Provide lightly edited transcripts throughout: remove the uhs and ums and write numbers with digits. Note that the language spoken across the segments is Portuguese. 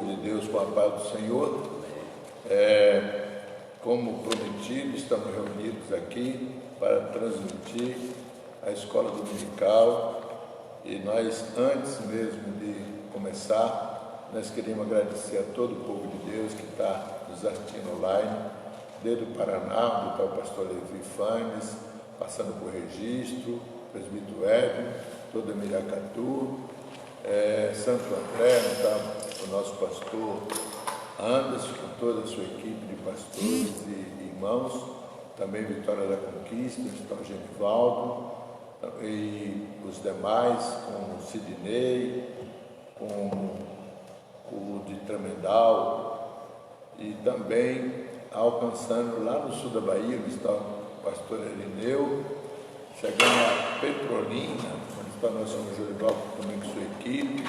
De Deus, com a paz do Senhor. Como prometido, estamos reunidos aqui para transmitir a escola dominical, e nós, antes mesmo de começar, nós queremos agradecer a todo o povo de Deus que está nos assistindo online, desde o Paraná, onde está o pastor Levi Fanes, passando por Registro, Presbítero Edno, toda Miracatu, Santo André, onde está o nosso pastor Anderson, com toda a sua equipe de pastores e irmãos, também Vitória da Conquista, o pastor Genivaldo, e os demais, com o Sidney, com o de Tremendal, e também alcançando lá no sul da Bahia, onde está o pastor Erineu, chegando a Petrolina, onde está nosso irmão Jorival, também com sua equipe,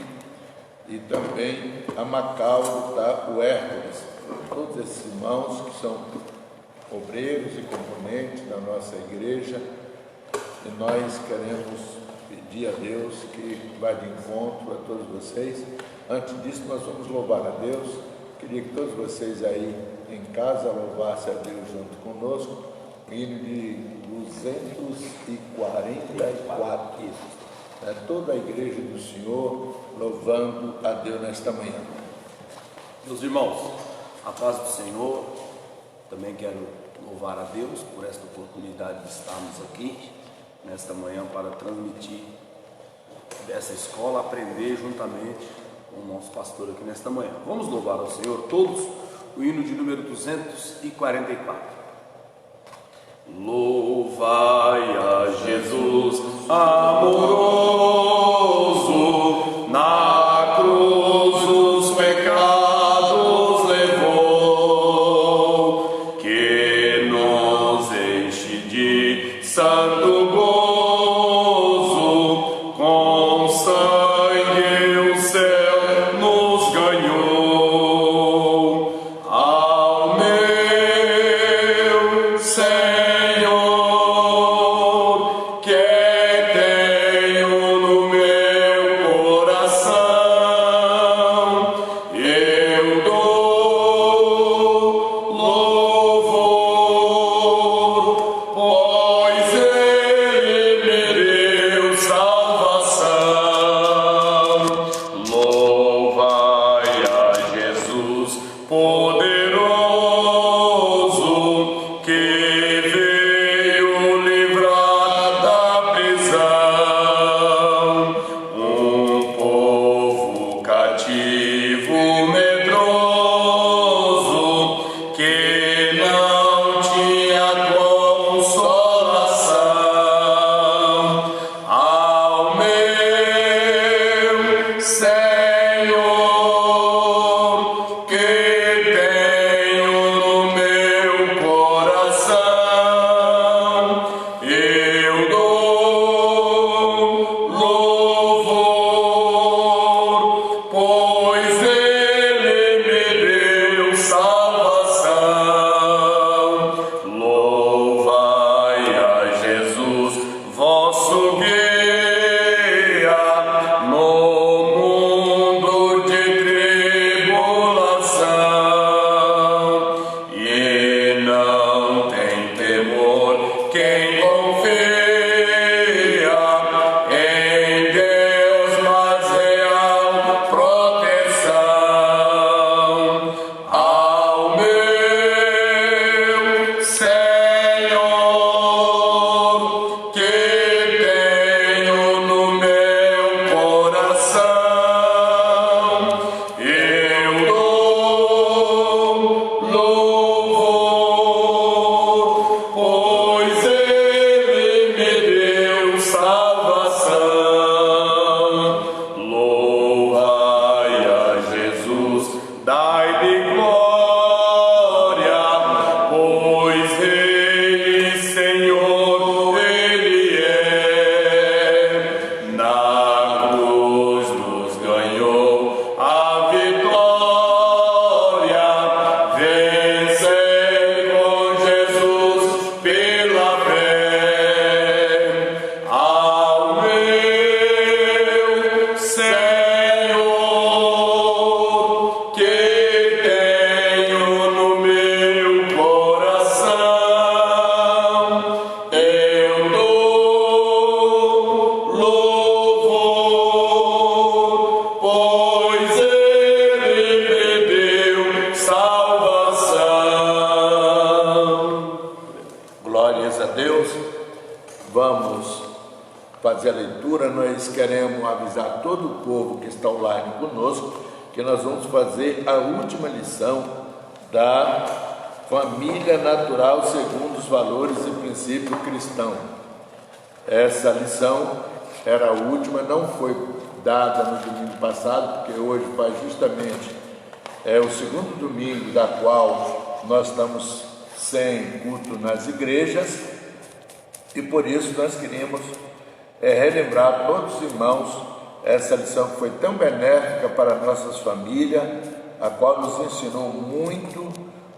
e também a Macau está o Hércules, todos esses irmãos que são obreiros e componentes da nossa igreja, e nós queremos pedir a Deus que vá de encontro a todos vocês. Antes disso, nós vamos louvar a Deus. Queria que todos vocês aí em casa louvassem a Deus junto conosco, hino de 244. Toda a igreja do Senhor louvando a Deus nesta manhã. Meus irmãos, a paz do Senhor. Também quero louvar a Deus por esta oportunidade de estarmos aqui nesta manhã para transmitir dessa escola, aprender juntamente com o nosso pastor aqui nesta manhã. Vamos louvar ao Senhor todos o hino de número 244. Louvai a Jesus amoroso, na cruz os pecados levou, que nos enche de santo gozo, com sangue o céu nos ganhou. Ao meu Senhor, medroso fazer a leitura, nós queremos avisar todo o povo que está online conosco que nós vamos fazer a última lição da família natural segundo os valores e princípios cristãos. Essa lição era a última, não foi dada no domingo passado, porque hoje faz justamente o segundo domingo da qual nós estamos sem culto nas igrejas, e por isso nós queríamos relembrar a todos os irmãos essa lição que foi tão benéfica para nossas famílias, a qual nos ensinou muito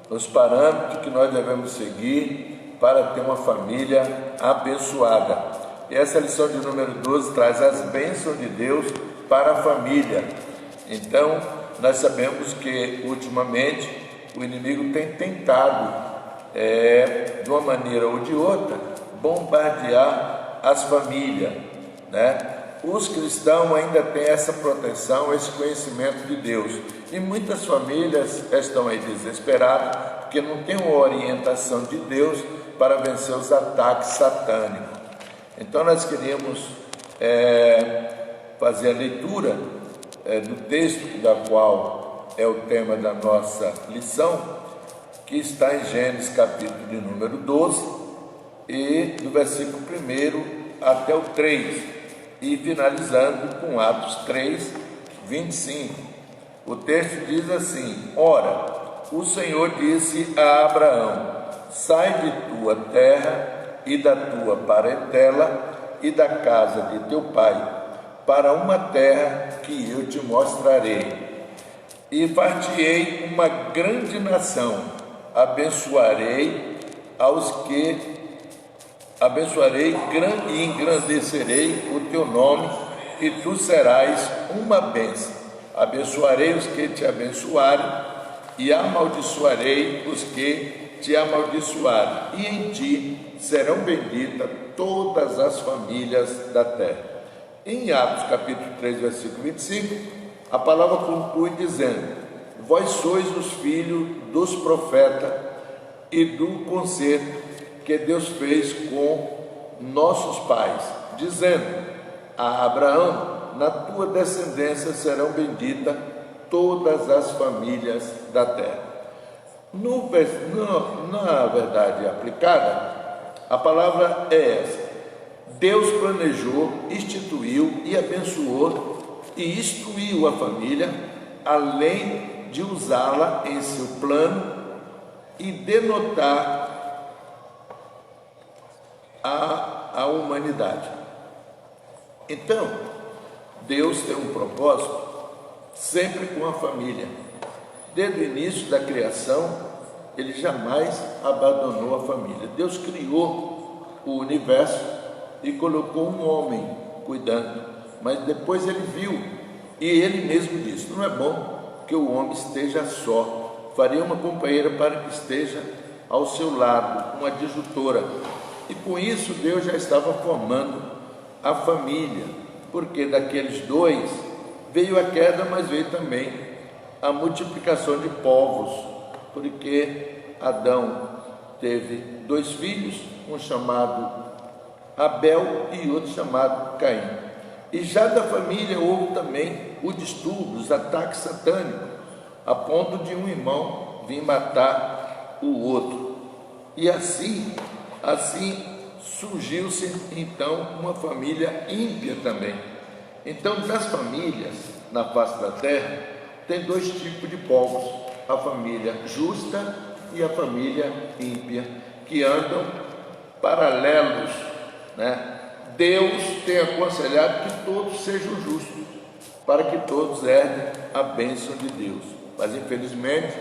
os parâmetros que nós devemos seguir para ter uma família abençoada. E essa lição de número 12 traz as bênçãos de Deus para a família. Então, nós sabemos que ultimamente o inimigo tem tentado, de uma maneira ou de outra, bombardear as famílias, né? Os cristãos ainda têm essa proteção, esse conhecimento de Deus, e muitas famílias estão aí desesperadas porque não tem uma orientação de Deus para vencer os ataques satânicos. Então nós queríamos fazer a leitura do texto da qual é o tema da nossa lição, que está em Gênesis capítulo de número 12 e do versículo 1 até o 3, e finalizando com Atos 3, 25. O texto diz assim: Ora, o Senhor disse a Abraão: sai de tua terra e da tua parentela e da casa de teu pai, para uma terra que eu te mostrarei, e far-te-ei uma grande nação, abençoarei e engrandecerei o teu nome, e tu serás uma bênção. Abençoarei os que te abençoarem, e amaldiçoarei os que te amaldiçoarem, e em ti serão benditas todas as famílias da terra. Em Atos capítulo 3, versículo 25, a palavra conclui dizendo: vós sois os filhos dos profetas e do concerto que Deus fez com nossos pais, dizendo a Abraão: na tua descendência serão benditas todas as famílias da terra. Na verdade aplicada, a palavra é essa: Deus planejou, instituiu e abençoou e instruiu a família, além de usá-la em seu plano e denotar a humanidade. Então, Deus tem um propósito sempre com a família. Desde o início da criação, Ele jamais abandonou a família. Deus criou o universo e colocou um homem cuidando, mas depois Ele viu, e Ele mesmo disse: não é bom que o homem esteja só, faria uma companheira para que esteja ao seu lado, uma adjutora. E com isso Deus já estava formando a família, porque daqueles dois veio a queda, mas veio também a multiplicação de povos, porque Adão teve 2 filhos, um chamado Abel e outro chamado Caim. E já da família houve também o distúrbio, os ataques satânicos, a ponto de um irmão vir matar o outro. E assim surgiu-se então uma família ímpia também. Então, das famílias na face da terra, tem 2 tipos de povos: a família justa e a família ímpia, que andam paralelos, né? Deus tem aconselhado que todos sejam justos, para que todos herdem a bênção de Deus. Mas infelizmente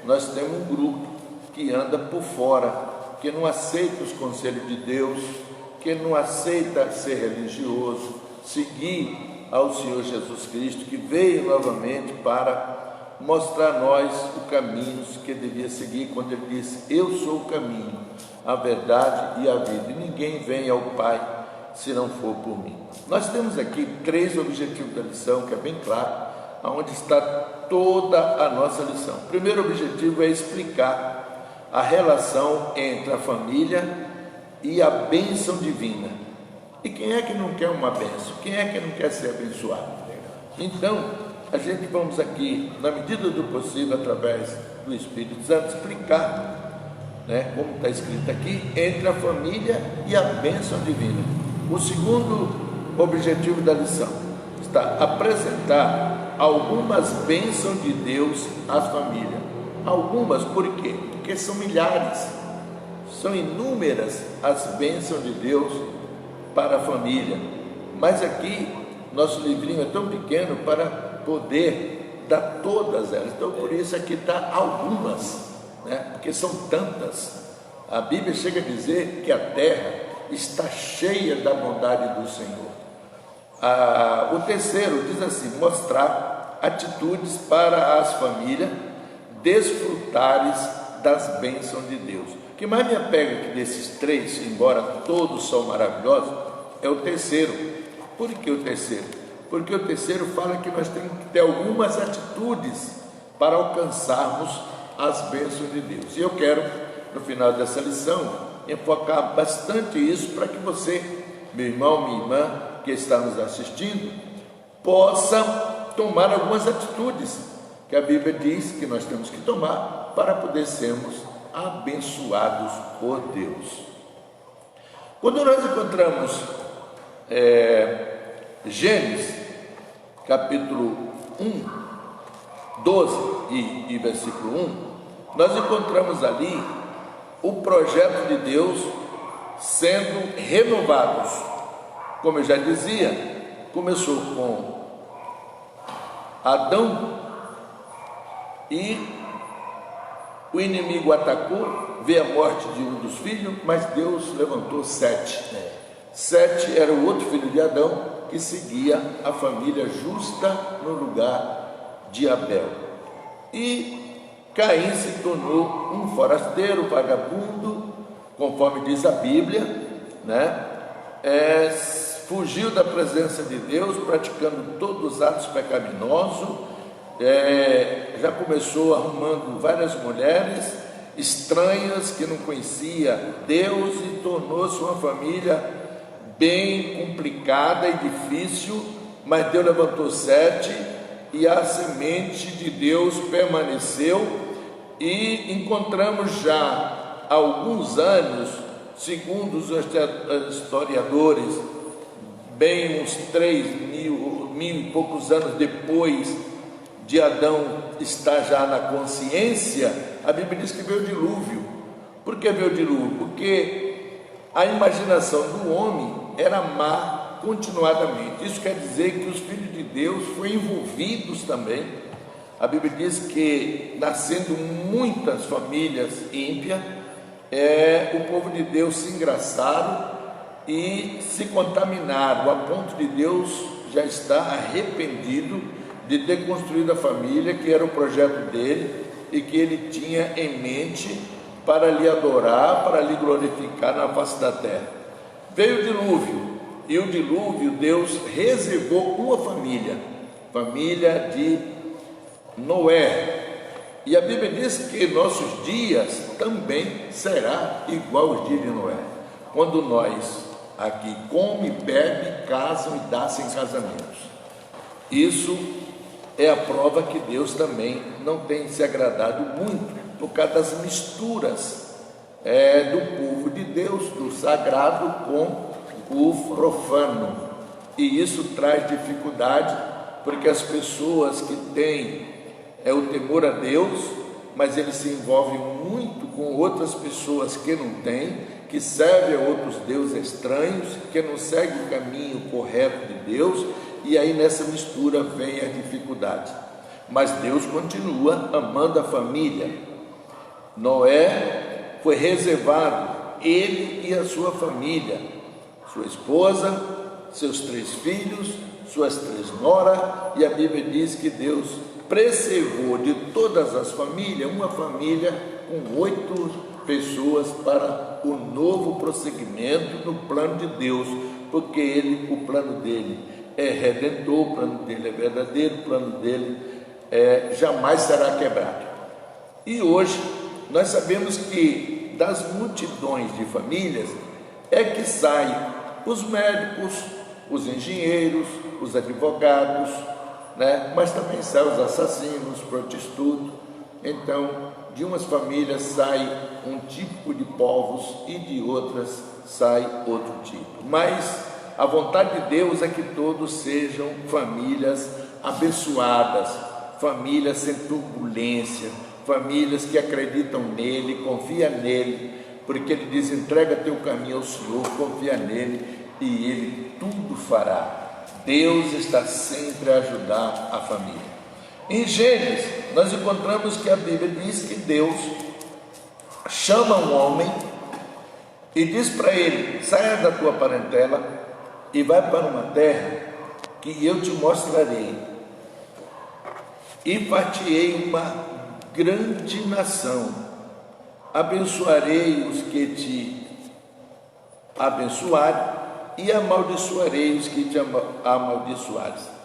nós temos um grupo que anda por fora, que não aceita os conselhos de Deus, que não aceita ser religioso, seguir ao Senhor Jesus Cristo, que veio novamente para mostrar a nós o caminho que devia seguir, quando Ele disse: eu sou o caminho, a verdade e a vida, e ninguém vem ao Pai se não for por mim. Nós temos aqui 3 objetivos da lição, que é bem claro, onde está toda a nossa lição. O primeiro objetivo é explicar a relação entre a família e a bênção divina. E quem é que não quer uma bênção? Quem é que não quer ser abençoado? Então, a gente vamos aqui, na medida do possível, através do Espírito Santo, explicar, né, como está escrito aqui, entre a família e a bênção divina. O segundo objetivo da lição está apresentar algumas bênçãos de Deus às famílias. Algumas, por quê? Porque são milhares, são inúmeras as bênçãos de Deus para a família. Mas aqui, nosso livrinho é tão pequeno para poder dar todas elas. Então, por isso aqui está algumas, né? Porque são tantas. A Bíblia chega a dizer que a terra está cheia da bondade do Senhor. O terceiro diz assim: mostrar atitudes para as famílias desfrutares das bênçãos de Deus. O que mais me apega aqui desses três, embora todos são maravilhosos, é o terceiro. Por que o terceiro? Porque o terceiro fala que nós temos que ter algumas atitudes para alcançarmos as bênçãos de Deus. E eu quero, no final dessa lição, enfocar bastante isso para que você, meu irmão, minha irmã, que está nos assistindo, possa tomar algumas atitudes que a Bíblia diz que nós temos que tomar para poder sermos abençoados por Deus. Quando nós encontramos Gênesis, capítulo 1, 12 e versículo 1, nós encontramos ali o projeto de Deus sendo renovados. Como eu já dizia, começou com Adão e o inimigo atacou, veio a morte de um dos filhos, mas Deus levantou Sete. Sete era o outro filho de Adão que seguia a família justa no lugar de Abel. E Caim se tornou um forasteiro, vagabundo, conforme diz a Bíblia, né? Fugiu da presença de Deus, praticando todos os atos pecaminosos, já começou arrumando várias mulheres estranhas que não conhecia Deus e tornou-se uma família bem complicada e difícil, mas Deus levantou Sete e a semente de Deus permaneceu, e encontramos já há alguns anos, segundo os historiadores, bem uns 3.000 e poucos anos depois de Adão estar já na consciência, a Bíblia diz que veio o dilúvio. Por que veio o dilúvio? Porque a imaginação do homem era má continuadamente. Isso quer dizer que os filhos de Deus foram envolvidos também. A Bíblia diz que, nascendo muitas famílias ímpias, o povo de Deus se engraçaram e se contaminaram, a ponto de Deus já estar arrependido de ter construído a família, que era o projeto dele e que ele tinha em mente para lhe adorar, para lhe glorificar na face da terra. Veio o dilúvio, e o dilúvio Deus reservou uma família de Noé. E a Bíblia diz que nossos dias também será igual aos dias de Noé, quando nós aqui come, bebe, casam e dá-se em casamentos. Isso é a prova que Deus também não tem se agradado muito por causa das misturas do povo de Deus, do sagrado com o profano. E isso traz dificuldade, porque as pessoas que têm o temor a Deus, mas eles se envolvem muito com outras pessoas que não têm, que servem a outros deuses estranhos, que não seguem o caminho correto de Deus, e aí nessa mistura vem a dificuldade. Mas Deus continua amando a família. Noé foi reservado, ele e a sua família, sua esposa, seus 3 filhos, suas 3 noras, e a Bíblia diz que Deus preservou de todas as famílias, uma família com 8 pessoas para o novo prosseguimento do plano de Deus, porque o plano dele é redentor, o plano dele é verdadeiro, o plano dele jamais será quebrado. E hoje nós sabemos que das multidões de famílias é que sai os médicos, os engenheiros, os advogados, né? Mas também saem os assassinos, prostitutos. Então, de umas famílias sai um tipo de povos e de outras sai outro tipo. Mas a vontade de Deus é que todos sejam famílias abençoadas, famílias sem turbulência, famílias que acreditam nele, confiam nele, porque ele diz: entrega teu caminho ao Senhor, confia nele e ele tudo fará. Deus está sempre a ajudar a família. Em Gênesis, nós encontramos que a Bíblia diz que Deus chama um homem e diz para ele: saia da tua parentela e vai para uma terra que eu te mostrarei, e far-te-ei uma grande nação, abençoarei os que te abençoarem e amaldiçoarei os que te amaldiçoarem.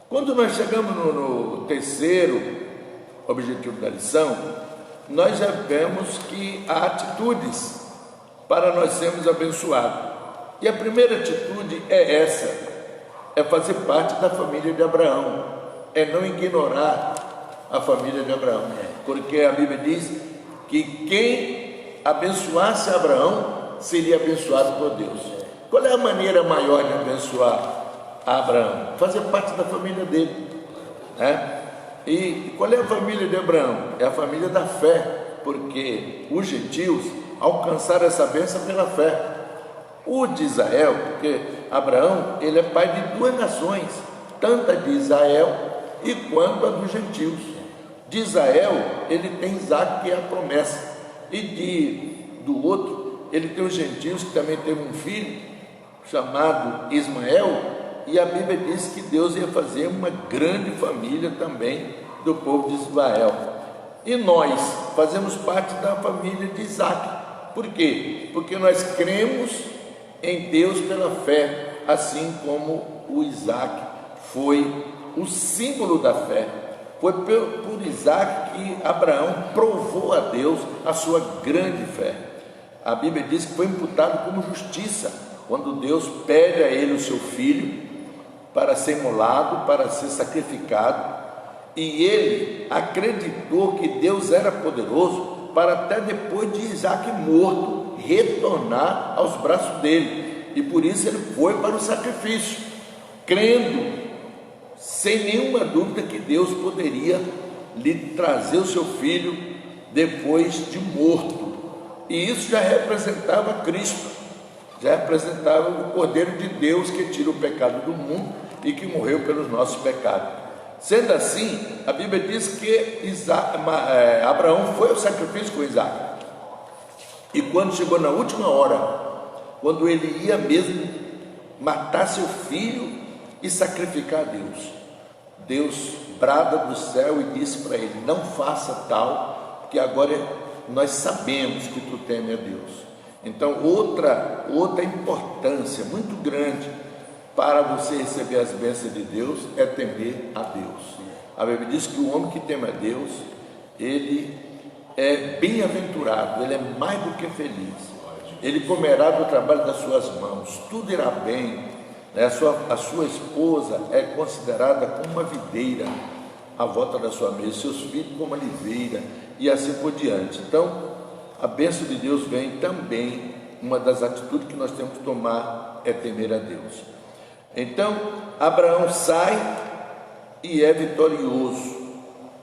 Quando nós chegamos no terceiro objetivo da lição, nós já vemos que há atitudes para nós sermos abençoados. E a primeira atitude é essa: é fazer parte da família de Abraão, é não ignorar a família de Abraão, porque a Bíblia diz que quem abençoasse Abraão seria abençoado por Deus. Qual é a maneira maior de abençoar Abraão? Fazer parte da família dele, né? E qual é a família de Abraão? É a família da fé, porque os gentios alcançaram essa bênção pela fé. O de Israel, porque Abraão, ele é pai de duas nações, tanto a de Israel e quanto a dos gentios. De Israel, ele tem Isaac, que é a promessa, e do outro, ele tem os gentios, que também teve um filho chamado Ismael, e a Bíblia diz que Deus ia fazer uma grande família também do povo de Israel. E nós fazemos parte da família de Isaac. Por quê? Porque nós cremos em Deus pela fé, assim como o Isaac foi o símbolo da fé. Foi por Isaac que Abraão provou a Deus a sua grande fé. A Bíblia diz que foi imputado como justiça quando Deus pede a ele o seu filho para ser imolado, para ser sacrificado, e ele acreditou que Deus era poderoso para, até depois de Isaac morto, retornar aos braços dele, e por isso ele foi para o sacrifício, crendo sem nenhuma dúvida que Deus poderia lhe trazer o seu filho depois de morto. E isso já representava Cristo, já representava o Cordeiro de Deus que tira o pecado do mundo e que morreu pelos nossos pecados. Sendo assim, a Bíblia diz que Abraão foi ao sacrifício com Isaac, e quando chegou na última hora, quando ele ia mesmo matar seu filho e sacrificar a Deus, Deus brada do céu e disse para ele: não faça tal, porque agora nós sabemos que tu teme a Deus. Então, outra importância muito grande para você receber as bênçãos de Deus é temer a Deus. A Bíblia diz que o homem que teme a Deus, ele é bem-aventurado, ele é mais do que feliz. Ele comerá do trabalho das suas mãos, tudo irá bem, né? A sua esposa é considerada como uma videira à volta da sua mesa, seus filhos como uma oliveira, e assim por diante. Então, a bênção de Deus vem também, uma das atitudes que nós temos que tomar é temer a Deus. Então, Abraão sai e é vitorioso,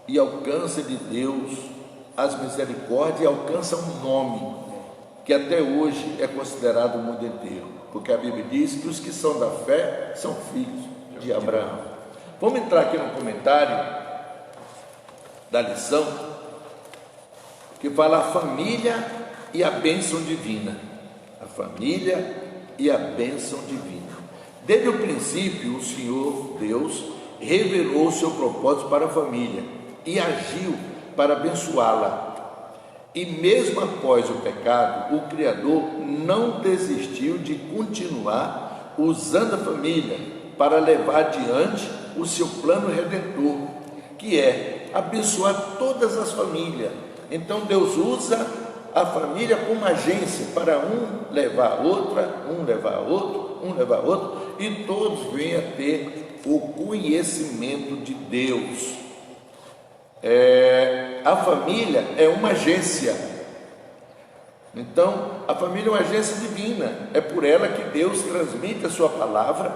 e alcança de Deus as misericórdias, e alcança um nome que até hoje é considerado o mundo inteiro, porque a Bíblia diz que os que são da fé são filhos de Abraão. Vamos entrar aqui no comentário da lição, que fala a família e a bênção divina. A família e a bênção divina. Desde o princípio, o Senhor Deus revelou o seu propósito para a família e agiu para abençoá-la. E mesmo após o pecado, o Criador não desistiu de continuar usando a família para levar adiante o seu plano redentor, que é abençoar todas as famílias. Então Deus usa a família como agência para um levar a outra, um levar a outro, um levar outro, e todos venham a ter o conhecimento de Deus. A família é uma agência. Então, a família é uma agência divina. É por ela que Deus transmite a sua palavra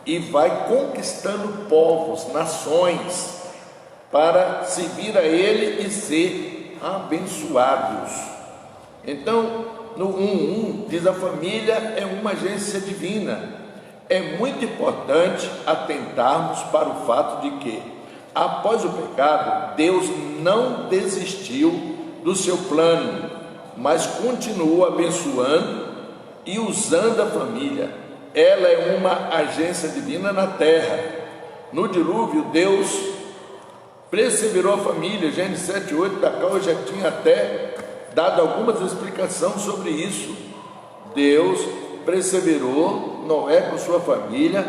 e vai conquistando povos, nações, para seguir a Ele e ser abençoados. Então, no 1:1 diz: a família é uma agência divina. É muito importante atentarmos para o fato de que, após o pecado, Deus não desistiu do seu plano, mas continuou abençoando e usando a família. Ela é uma agência divina na terra. No dilúvio, Deus perseverou a família. Gênesis 7:8, da qual eu já tinha até dado algumas explicações sobre isso. Deus perseverou Noé com sua família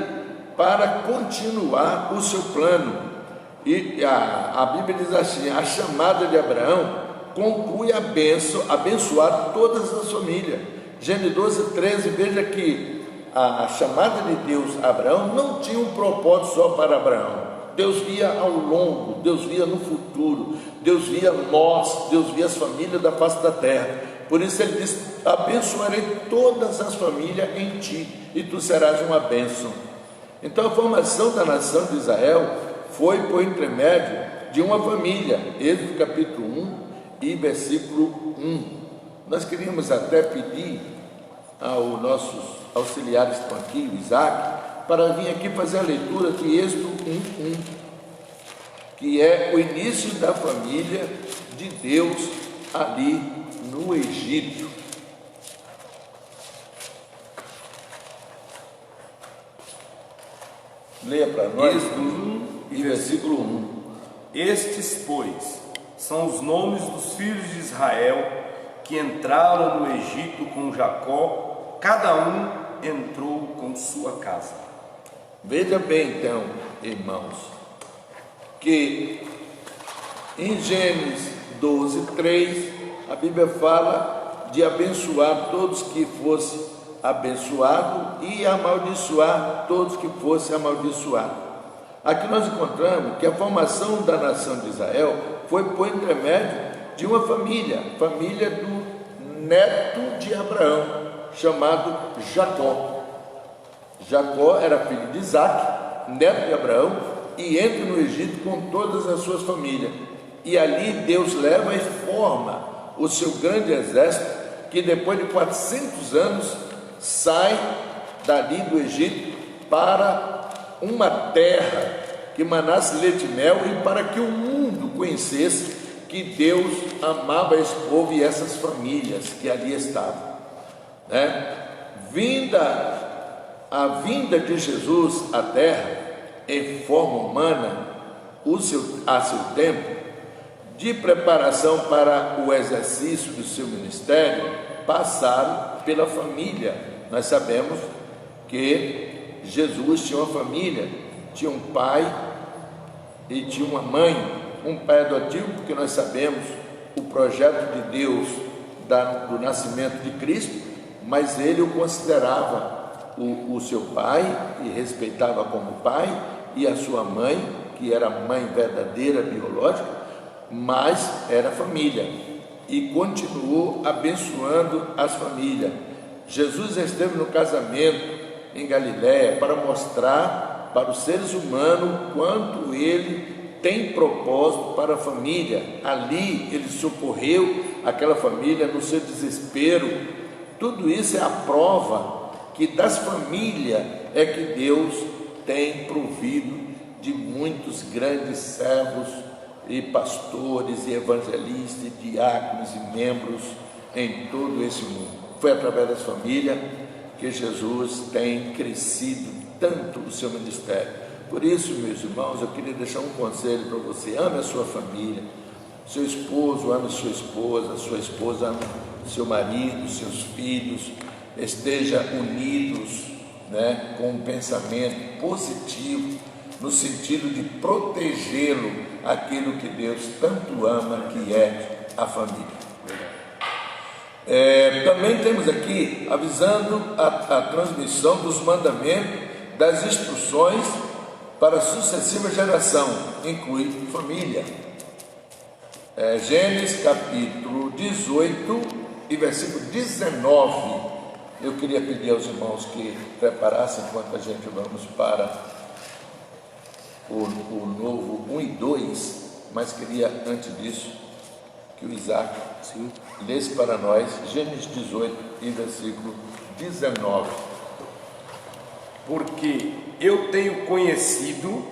para continuar o seu plano. E a Bíblia diz assim: a chamada de Abraão conclui a bênção, abençoar todas as famílias. Gênesis 12:13, veja que a chamada de Deus a Abraão não tinha um propósito só para Abraão. Deus via ao longo, Deus via no futuro, Deus via nós, Deus via as famílias da face da terra. Por isso ele diz: abençoarei todas as famílias em ti, e tu serás uma bênção. Então a formação da nação de Israel foi por intermédio de uma família. Êxodo capítulo 1 e versículo 1. Nós queríamos até pedir aos nossos auxiliares que estão aqui, o Isaac, para vir aqui fazer a leitura de Êxodo 1:1, que é o início da família de Deus ali no Egito. Leia para nós. Êxodo 1 e versículo 1. Estes, pois, são os nomes dos filhos de Israel que entraram no Egito com Jacó, cada um entrou com sua casa. Veja bem então, irmãos, que em Gênesis 12:3 a Bíblia fala de abençoar todos que fossem abençoados e amaldiçoar todos que fossem amaldiçoados. Aqui nós encontramos que a formação da nação de Israel foi por intermédio de uma família do neto de Abraão, chamado Jacó. Jacó era filho de Isaac, neto de Abraão, e entra no Egito com todas as suas famílias. E ali Deus leva e forma o seu grande exército, que depois de 400 anos sai dali do Egito para uma terra que manasse leite e mel, e para que o mundo conhecesse que Deus amava esse povo e essas famílias que ali estavam, né? A vinda de Jesus à terra em forma humana, a seu tempo, de preparação para o exercício do seu ministério, passaram pela família. Nós sabemos que Jesus tinha uma família, tinha um pai e tinha uma mãe, um pai adotivo, porque nós sabemos o projeto de Deus do nascimento de Cristo, mas ele o considerava o seu pai e respeitava como pai, e a sua mãe, que era a mãe verdadeira, biológica, mas era família, e continuou abençoando as famílias. Jesus esteve no casamento em Galiléia para mostrar para os seres humanos quanto ele tem propósito para a família. Ali ele socorreu aquela família no seu desespero. Tudo isso é a prova que das famílias é que Deus tem provido de muitos grandes servos e pastores e evangelistas e diáconos e membros em todo esse mundo. Foi através das famílias que Jesus tem crescido tanto o seu ministério. Por isso, meus irmãos, eu queria deixar um conselho para você: ame a sua família. Seu esposo ame sua esposa ame seu marido, seus filhos. Esteja unidos, né, com um pensamento positivo, no sentido de protegê-lo, aquilo que Deus tanto ama, que é a família. Também temos aqui avisando a transmissão dos mandamentos, das instruções para a sucessiva geração, inclui família. Gênesis capítulo 18 e versículo 19. Eu queria pedir aos irmãos que preparassem enquanto a gente vamos para o novo 1 e 2, mas queria antes disso que o Isaac lesse para nós Gênesis 18 e versículo 19. Porque eu tenho conhecido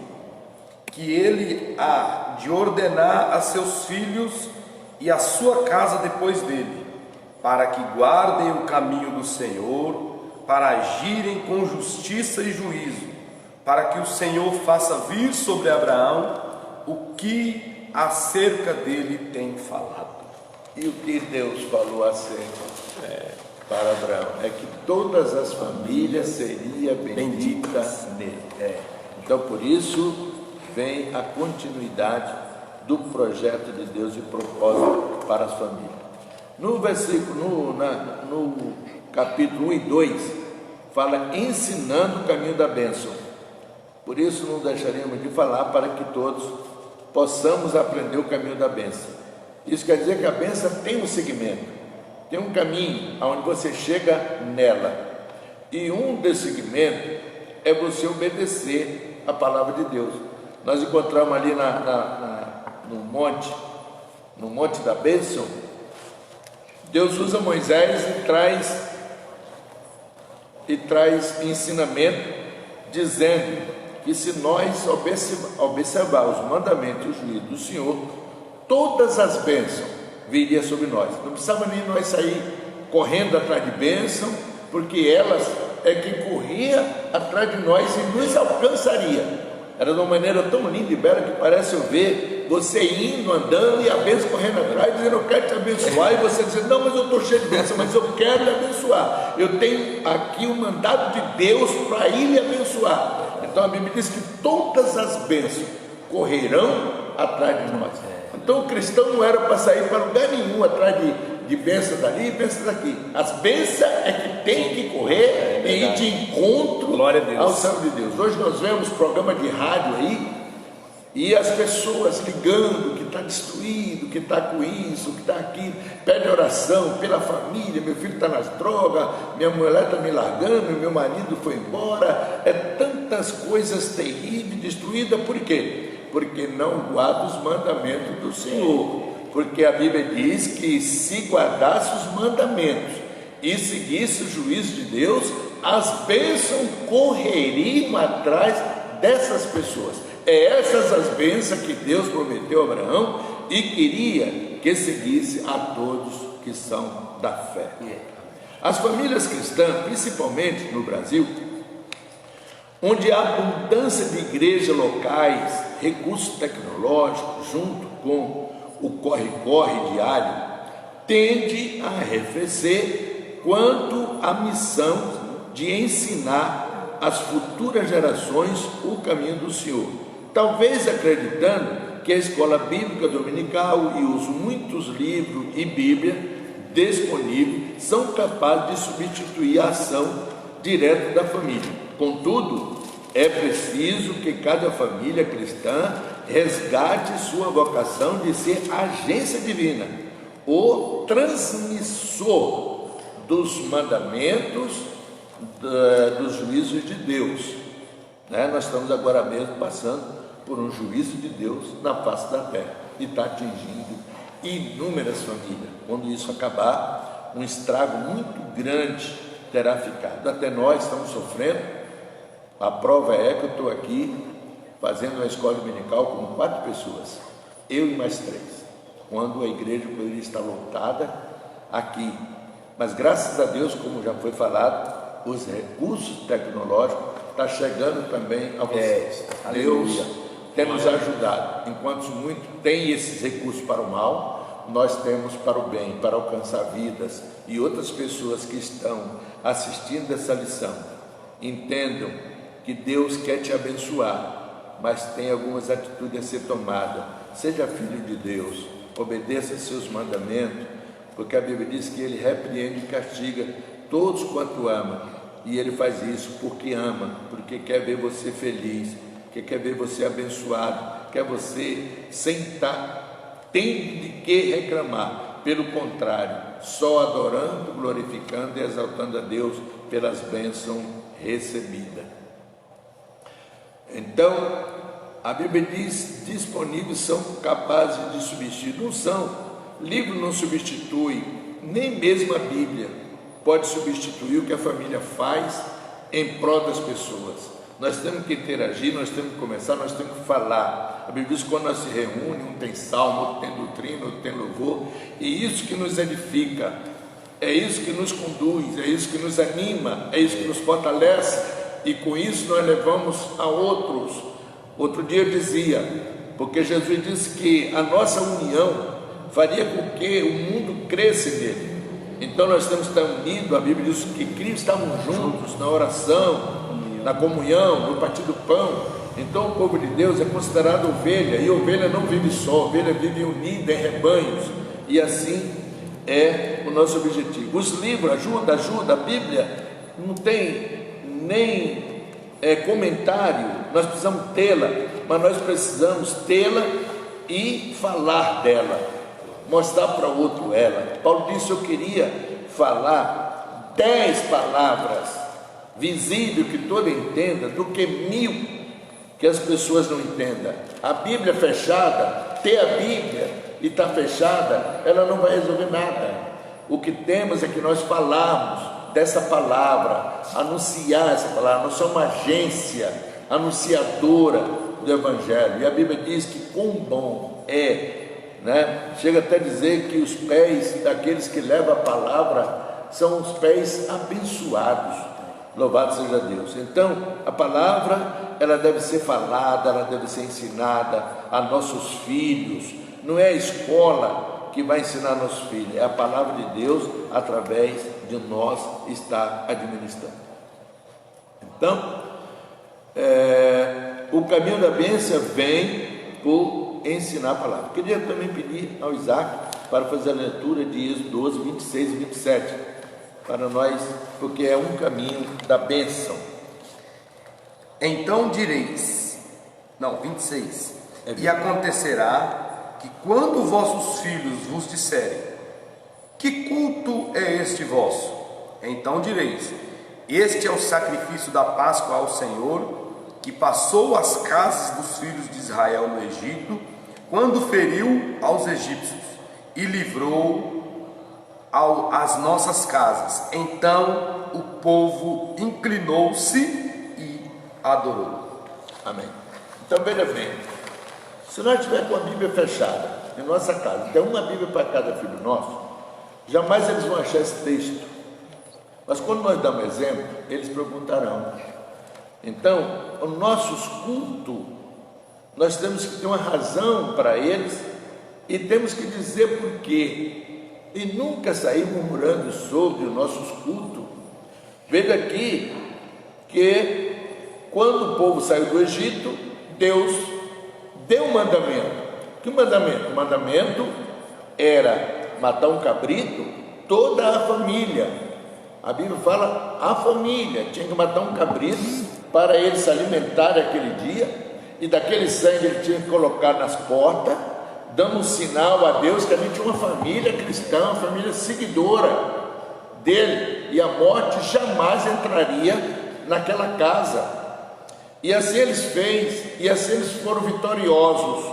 que ele há de ordenar a seus filhos e a sua casa depois dele, para que guardem o caminho do Senhor, para agirem com justiça e juízo, para que o Senhor faça vir sobre Abraão o que acerca dele tem falado. E o que Deus falou acerca para Abraão é que todas as famílias seriam benditas nele. Então, por isso vem a continuidade do projeto de Deus e propósito para as famílias. No versículo, no capítulo 1 e 2, fala ensinando o caminho da bênção. Por isso não deixaremos de falar, para que todos possamos aprender o caminho da bênção. Isso quer dizer que a bênção tem um segmento, tem um caminho aonde você chega nela. E um desses segmentos é você obedecer a palavra de Deus. Nós encontramos ali no monte da bênção, Deus usa Moisés e traz ensinamento, dizendo que se nós observar os mandamentos e o juízo do Senhor, todas as bênçãos viriam sobre nós. Não precisava nem nós sair correndo atrás de bênção, porque elas é quem corria atrás de nós e nos alcançaria. Era de uma maneira tão linda e bela que parece eu ver você indo, andando e a bênção correndo atrás, dizendo: eu quero te abençoar, e você dizendo: não, mas eu estou cheio de bênção, mas eu quero lhe abençoar, eu tenho aqui o mandato de Deus para ir lhe abençoar. Então a Bíblia diz que todas as bênçãos correrão atrás de nós. Então o cristão não era para sair para lugar nenhum atrás de bênçãos dali e bênçãos daqui. As bênçãos é que tem que correr e ir de encontro ao céu de Deus. Hoje nós vemos programa de rádio aí, e as pessoas ligando que está destruído, que está com isso, que está aquilo, pede oração pela família: meu filho está nas drogas, minha mulher está me largando, meu marido foi embora. Tantas coisas terríveis, destruídas. Por quê? Porque não guarda os mandamentos do Senhor. Porque a Bíblia diz que se guardasse os mandamentos e seguisse o juízo de Deus, as bênçãos correriam atrás dessas pessoas. Essas as bênçãos que Deus prometeu a Abraão e queria que seguisse a todos que são da fé. As famílias cristãs, principalmente no Brasil, onde há abundância de igrejas locais, recursos tecnológicos, junto com o corre-corre diário, tende a arrefecer quanto à missão de ensinar às futuras gerações o caminho do Senhor, talvez acreditando que a escola bíblica dominical e os muitos livros e Bíblia disponíveis são capazes de substituir a ação direta da família. Contudo, é preciso que cada família cristã resgate sua vocação de ser agência divina, o transmissor dos mandamentos, dos juízos de Deus. Nós estamos agora mesmo passando por um juízo de Deus na face da terra, e está atingindo inúmeras famílias. Quando isso acabar, um estrago muito grande terá ficado. Até nós estamos sofrendo. A prova é que eu estou aqui fazendo uma escola dominical com 4 pessoas, eu e mais 3, quando a igreja poderia estar lotada aqui. Mas graças a Deus, como já foi falado, os recursos tecnológicos estão chegando também a vocês. Deus tem nos ajudado. Enquanto muitos têm esses recursos para o mal, nós temos para o bem, para alcançar vidas. E outras pessoas que estão assistindo essa lição, entendam que Deus quer te abençoar, mas tem algumas atitudes a ser tomadas. Seja filho de Deus, obedeça seus mandamentos, porque a Bíblia diz que Ele repreende e castiga todos quanto ama, e Ele faz isso porque ama, porque quer ver você feliz, que quer ver você abençoado, quer você sentar, tem de que reclamar, pelo contrário, só adorando, glorificando e exaltando a Deus pelas bênçãos recebidas. Então, a Bíblia diz, disponíveis são capazes de substituir, não são, livro não substitui, nem mesmo a Bíblia pode substituir o que a família faz em prol das pessoas. Nós temos que interagir, nós temos que conversar, nós temos que falar. A Bíblia diz que quando nós se reúne, um tem salmo, outro tem doutrina, outro tem louvor, e isso que nos edifica, é isso que nos conduz, é isso que nos anima, é isso que nos fortalece, e com isso nós levamos a outros. Outro dia eu dizia, porque Jesus disse que a nossa união faria com que o mundo cresça nele. Então nós temos que estar unidos. A Bíblia diz que Cristo estavam juntos na oração, na comunhão, no partir do pão. Então o povo de Deus é considerado ovelha, e ovelha não vive só, ovelha vive unida em rebanhos, e assim é o nosso objetivo. Os livros ajuda, a Bíblia não tem nem comentário, nós precisamos tê-la, mas nós precisamos tê-la e falar dela, mostrar para o outro ela. Paulo disse: eu queria falar 10 palavras visíveis que todo entenda, do que 1000 que as pessoas não entendam. A Bíblia fechada, ter a Bíblia e estar fechada, ela não vai resolver nada. O que temos é que nós falarmos dessa palavra, anunciar essa palavra. Nós somos uma agência anunciadora do Evangelho, e a Bíblia diz que quão bom chega até a dizer que os pés daqueles que levam a palavra são os pés abençoados. Louvado seja Deus. Então a palavra, ela deve ser falada, ela deve ser ensinada a nossos filhos. Não é a escola que vai ensinar nossos filhos, é a palavra de Deus através de nós estar administrando. Então o caminho da bênção vem por ensinar a palavra. Queria também pedir ao Isaac para fazer a leitura de Êxodo 12, 26 e 27 para nós, porque é um caminho da bênção. Então direis, 26, e acontecerá que quando vossos filhos vos disserem: que culto é este vosso? Então direis: este é o sacrifício da Páscoa ao Senhor, que passou as casas dos filhos de Israel no Egito, quando feriu aos egípcios e livrou as nossas casas. Então o povo inclinou-se e adorou. Amém. Então veja bem, se nós tivermos com a Bíblia fechada em nossa casa, tem uma Bíblia para cada filho nosso, jamais eles vão achar esse texto. Mas quando nós damos exemplo, eles perguntarão. Então, os nossos cultos, nós temos que ter uma razão para eles, e temos que dizer por quê, e nunca sair murmurando sobre os nossos cultos. Veja aqui que quando o povo saiu do Egito, Deus deu um mandamento. Que mandamento? O mandamento era matar um cabrito, toda a família. A Bíblia fala, a família tinha que matar um cabrito para ele se alimentar aquele dia, e daquele sangue ele tinha que colocar nas portas, dando um sinal a Deus que a gente tinha uma família cristã, uma família seguidora dele, e a morte jamais entraria naquela casa. E assim eles fez, e assim eles foram vitoriosos.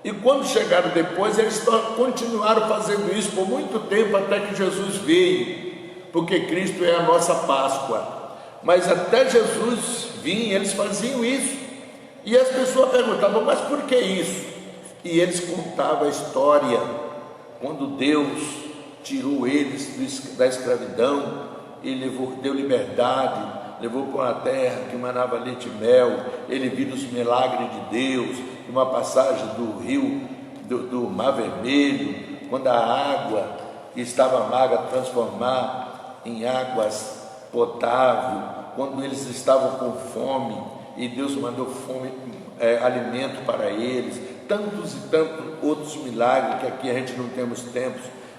E quando chegaram depois, eles continuaram fazendo isso por muito tempo, até que Jesus veio, porque Cristo é a nossa Páscoa. Mas até Jesus vir, eles faziam isso, e as pessoas perguntavam: mas por que isso? E eles contavam a história, quando Deus tirou eles da escravidão e deu liberdade, levou para uma terra que manava leite e mel. Ele viu os milagres de Deus, uma passagem do rio, do Mar Vermelho, quando a água que estava amarga transformar em águas potáveis, quando eles estavam com fome e Deus mandou alimento para eles, tantos e tantos outros milagres que aqui a gente não temos tempo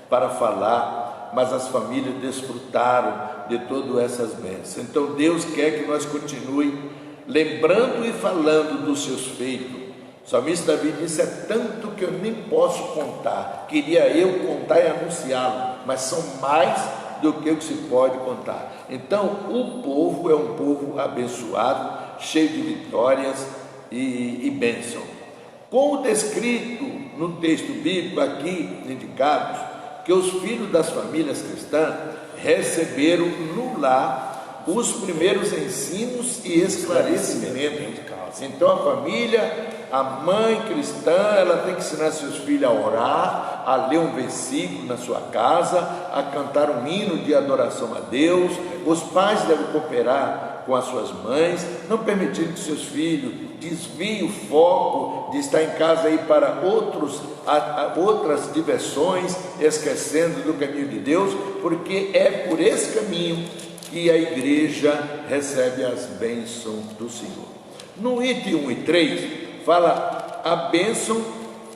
para falar, mas as famílias desfrutaram de todas essas bênçãos. Então Deus quer que nós continue lembrando e falando dos seus feitos. O salmista Davi disse: é tanto que eu nem posso contar, queria eu contar e anunciá-lo, mas são mais do que o que se pode contar. Então o povo é um povo abençoado, cheio de vitórias e bênção. Como descrito no texto bíblico aqui indicados, que os filhos das famílias cristãs receberam no lar os primeiros ensinos e esclarecimentos. Então a família, a mãe cristã, ela tem que ensinar seus filhos a orar, a ler um versículo na sua casa, a cantar um hino de adoração a Deus. Os pais devem cooperar com as suas mães, não permitindo que seus filhos desviem o foco de estar em casa aí para outras diversões, esquecendo do caminho de Deus, porque é por esse caminho que a igreja recebe as bênçãos do Senhor. No item 1 e 3, fala a bênção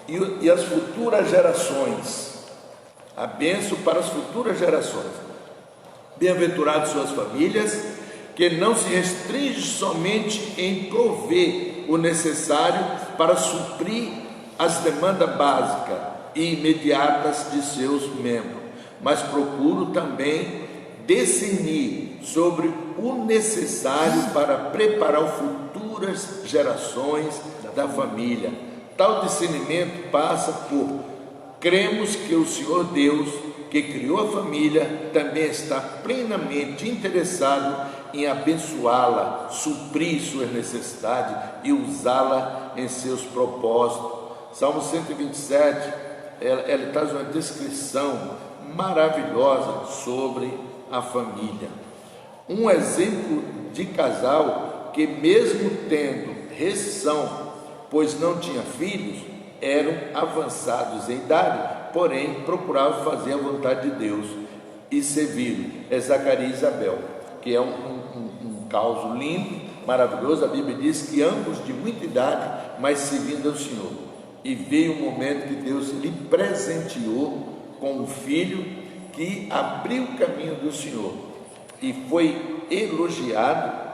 e as futuras gerações. A bênção para as futuras gerações. Bem-aventurados suas famílias, que não se restringe somente em prover o necessário para suprir as demandas básicas e imediatas de seus membros, mas procuro também discernir sobre o necessário para preparar futuras gerações da família. Tal discernimento passa por cremos que o Senhor Deus, que criou a família, também está plenamente interessado em abençoá-la, suprir suas necessidades e usá-la em seus propósitos. Salmo 127, ele traz uma descrição maravilhosa sobre a família. Um exemplo de casal que, mesmo tendo restrição, pois não tinha filhos, eram avançados em idade, porém procuravam fazer a vontade de Deus e servir. É Zacarias e Isabel, que é um caso lindo, maravilhoso. A Bíblia diz que ambos de muita idade, mas servindo ao Senhor. E veio um momento que Deus lhe presenteou com um filho que abriu o caminho do Senhor e foi elogiado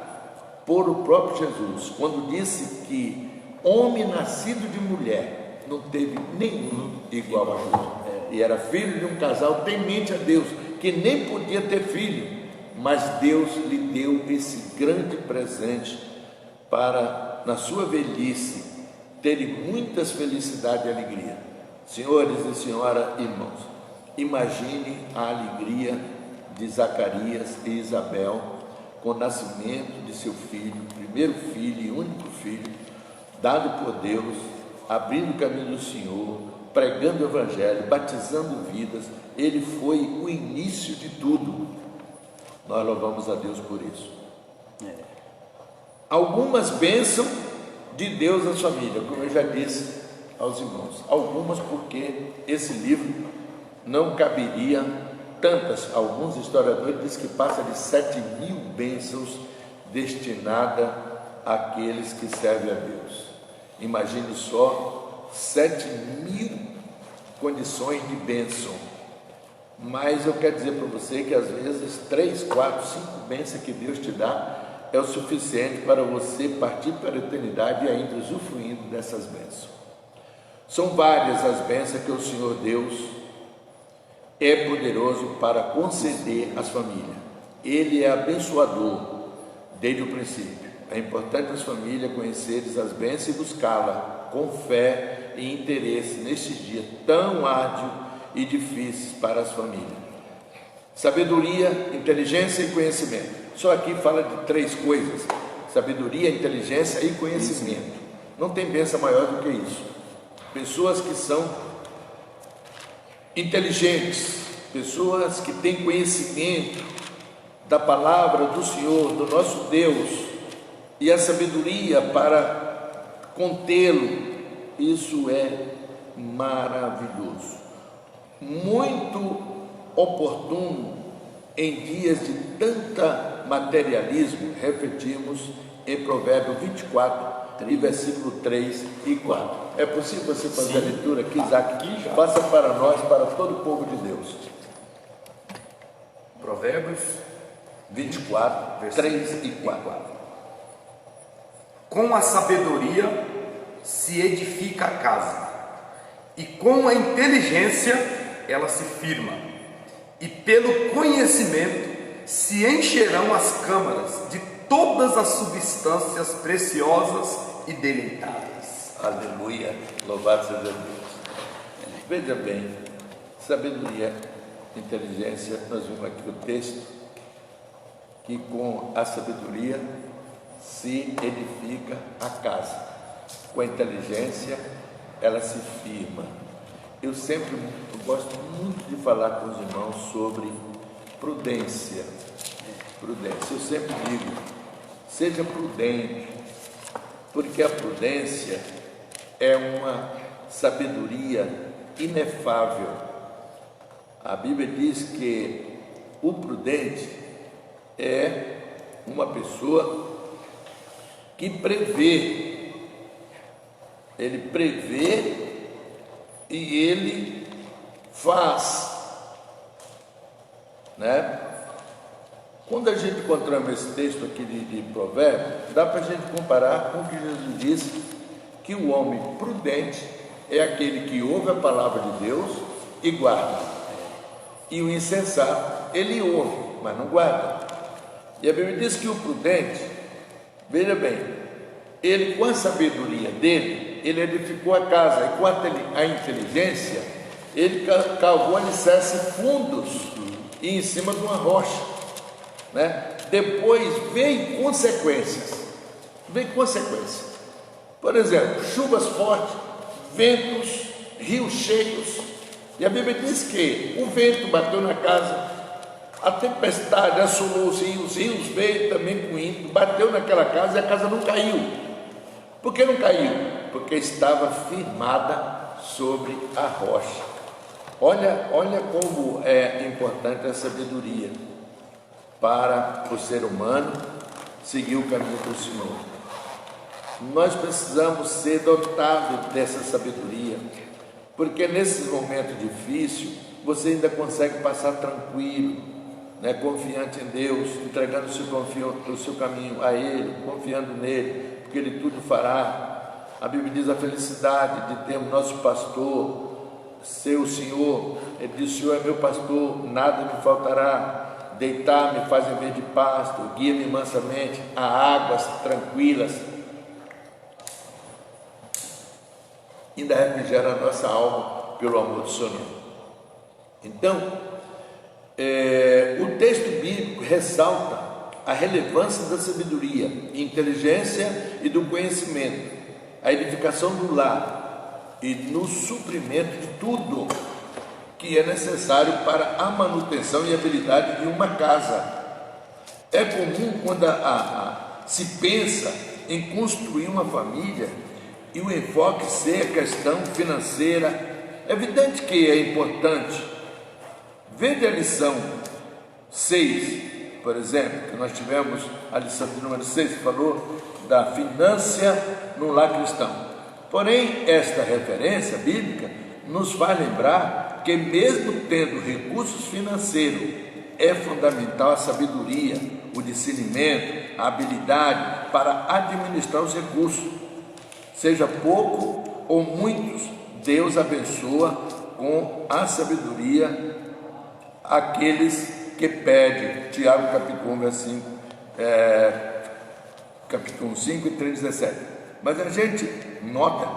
por o próprio Jesus, quando disse que homem nascido de mulher não teve nenhum igual a Jesus. E era filho de um casal temente a Deus, que nem podia ter filho, mas Deus lhe deu esse grande presente para, na sua velhice, terem muitas felicidades e alegria. Senhores e senhoras, irmãos, imagine a alegria de Zacarias e Isabel com o nascimento de seu filho, primeiro filho e único filho, dado por Deus, abrindo o caminho do Senhor, pregando o Evangelho, batizando vidas. Ele foi o início de tudo. Nós louvamos a Deus por isso. Algumas bênçãos de Deus às famílias, como eu já disse aos irmãos. Algumas porque esse livro não caberia tantas. Alguns historiadores dizem que passa de 7.000 bênçãos destinadas àqueles que servem a Deus. Imagine só 7.000 condições de bênção. Mas eu quero dizer para você que às vezes 3, 4, 5 bênçãos que Deus te dá é o suficiente para você partir para a eternidade e ainda usufruindo dessas bênçãos. São várias as bênçãos que o Senhor Deus é poderoso para conceder às famílias. Ele é abençoador desde o princípio. É importante as famílias conhecerem as bênçãos e buscá-las com fé e interesse nestes dias tão árduos e difíceis para as famílias. Sabedoria, inteligência e conhecimento. Só aqui fala de 3 coisas: sabedoria, inteligência e conhecimento. Não tem bênção maior do que isso. Pessoas que são inteligentes, pessoas que têm conhecimento da palavra do Senhor, do nosso Deus, e a sabedoria para contê-lo, isso é maravilhoso. Muito oportuno em dias de tanta materialismo, refletimos em Provérbios 24, e versículo 3 e 4. É possível você fazer a leitura aqui, Isaac? Faça para nós, para todo o povo de Deus. Provérbios 24, 3 e 4. Com a sabedoria se edifica a casa, e com a inteligência ela se firma, e pelo conhecimento se encherão as câmaras de todas as substâncias preciosas e deleitadas. Aleluia, louvado seja Deus. Veja bem, sabedoria, inteligência, nós vimos aqui o texto, que com a sabedoria se edifica a casa, com a inteligência ela se firma. Eu gosto muito de falar com os irmãos sobre prudência. Eu sempre digo, seja prudente, porque a prudência é uma sabedoria inefável. A Bíblia diz que o prudente é uma pessoa que prevê, ele prevê e ele faz, né? Quando a gente encontramos esse texto aqui de Provérbios, dá para a gente comparar com o que Jesus disse, que o homem prudente é aquele que ouve a palavra de Deus e guarda, e o insensato, ele ouve, mas não guarda. E a Bíblia diz que o prudente, veja bem, ele com a sabedoria dele, ele edificou a casa, e com a inteligência, ele cavou alicerces fundos e em cima de uma rocha, né? Depois vem consequências. Por exemplo, chuvas fortes, ventos, rios cheios. E a Bíblia diz que o vento bateu na casa, a tempestade assolou os rios veio também com ímpeto, bateu naquela casa e a casa não caiu. Por que não caiu? Porque estava firmada sobre a rocha. Olha como é importante a sabedoria para o ser humano seguir o caminho do Senhor. Nós precisamos ser dotados dessa sabedoria, porque nesses momentos difíceis você ainda consegue passar tranquilo, né, confiante em Deus, entregando o seu caminho a Ele, confiando nele, porque Ele tudo fará. A Bíblia diz a felicidade de termos nosso pastor, ser o Senhor. Ele diz: o Senhor é meu pastor, nada me faltará. Deitar-me faz em vez de pasto, guia-me mansamente a águas tranquilas. Ainda refrigera a nossa alma pelo amor do Senhor. Então, o texto bíblico ressalta a relevância da sabedoria, inteligência e do conhecimento, a edificação do lar e no suprimento de tudo que é necessário para a manutenção e habilidade de uma casa. É comum quando se pensa em construir uma família e o enfoque ser a questão financeira. É evidente que é importante. Veja a lição 6, por exemplo, que nós tivemos, a lição de número 6, que falou da finança no lar cristão. Porém, esta referência bíblica nos faz lembrar que mesmo tendo recursos financeiros, é fundamental a sabedoria, o discernimento, a habilidade para administrar os recursos. Seja pouco ou muitos, Deus abençoa com a sabedoria aqueles que pedem. Tiago capítulo 1, capítulo 5 e 3:17. Mas a gente nota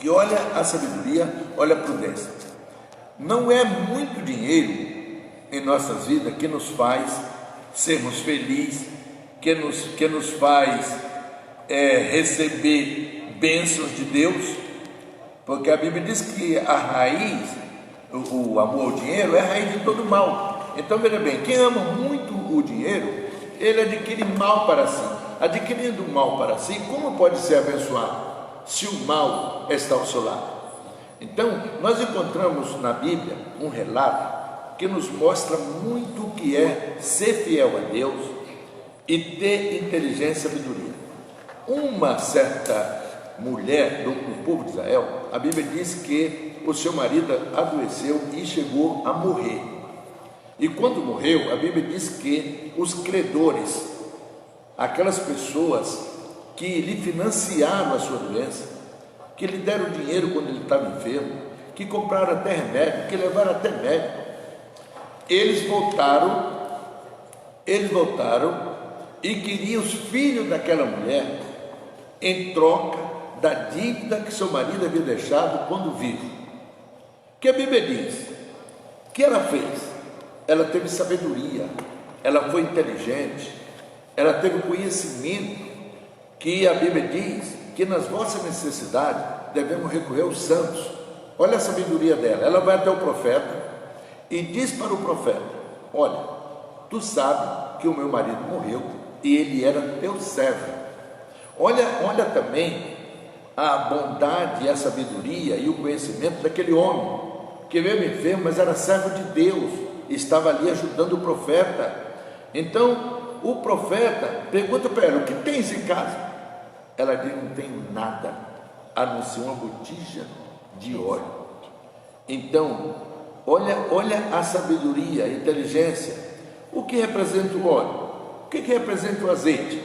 que olha a sabedoria, olha a prudência. Não é muito dinheiro em nossas vidas que nos faz sermos felizes, que nos faz receber bênçãos de Deus, porque a Bíblia diz que a raiz, o amor ao dinheiro, é a raiz de todo mal. Então veja bem, quem ama muito o dinheiro, ele adquire mal para si. Adquirindo mal para si, como pode ser abençoado se o mal está ao seu lado? Então, nós encontramos na Bíblia um relato que nos mostra muito o que é ser fiel a Deus e ter inteligência e sabedoria. Uma certa mulher do povo de Israel, a Bíblia diz que o seu marido adoeceu e chegou a morrer. E quando morreu, a Bíblia diz que os credores, aquelas pessoas que lhe financiaram a sua doença, que lhe deram dinheiro quando ele estava enfermo, que compraram até remédio, que levaram até médico, eles voltaram e queriam os filhos daquela mulher em troca da dívida que seu marido havia deixado quando vivo. Que a Bíblia diz que ela fez. Ela teve sabedoria, ela foi inteligente, ela teve conhecimento, que a Bíblia diz que nas vossas necessidades devemos recorrer aos santos. Olha a sabedoria dela. Ela vai até o profeta e diz para o profeta: olha, tu sabes que o meu marido morreu e ele era teu servo. Olha também a bondade, a sabedoria e o conhecimento daquele homem, que veio enfermo, mas era servo de Deus, estava ali ajudando o profeta. Então o profeta pergunta para ela: o que tens em casa? Ela diz: não tenho nada, a não ser uma botija de óleo. Então, olha a sabedoria, a inteligência. O que representa o óleo? O que representa o azeite?